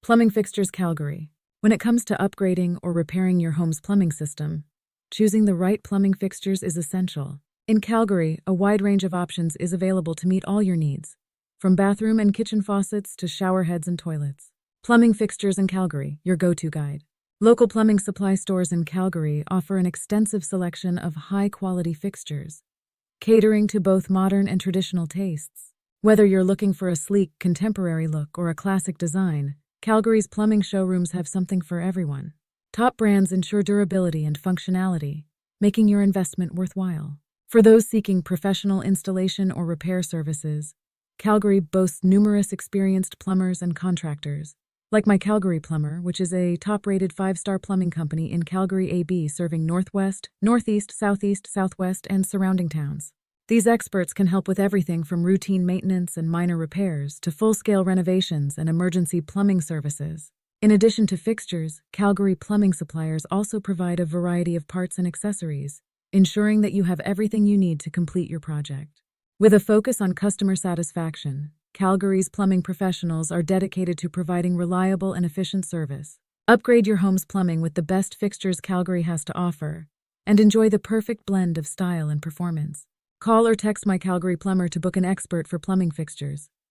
Plumbing Fixtures Calgary. When it comes to upgrading or repairing your home's plumbing system, choosing the right plumbing fixtures is essential. In Calgary, a wide range of options is available to meet all your needs, from bathroom and kitchen faucets to showerheads and toilets. Plumbing Fixtures in Calgary, your go-to guide. Local plumbing supply stores in Calgary offer an extensive selection of high-quality fixtures, catering to both modern and traditional tastes. Whether you're looking for a sleek, contemporary look or a classic design, Calgary's plumbing showrooms have something for everyone. Top brands ensure durability and functionality, making your investment worthwhile. For those seeking professional installation or repair services, Calgary boasts numerous experienced plumbers and contractors. Like My Calgary Plumber, which is a top-rated 5-star plumbing company in Calgary, AB, serving Northwest, Northeast, Southeast, Southwest, and surrounding towns. These experts can help with everything from routine maintenance and minor repairs to full-scale renovations and emergency plumbing services. In addition to fixtures, Calgary plumbing suppliers also provide a variety of parts and accessories, ensuring that you have everything you need to complete your project. With a focus on customer satisfaction, Calgary's plumbing professionals are dedicated to providing reliable and efficient service. Upgrade your home's plumbing with the best fixtures Calgary has to offer, and enjoy the perfect blend of style and performance. Call or text My Calgary Plumber to book an expert for plumbing fixtures.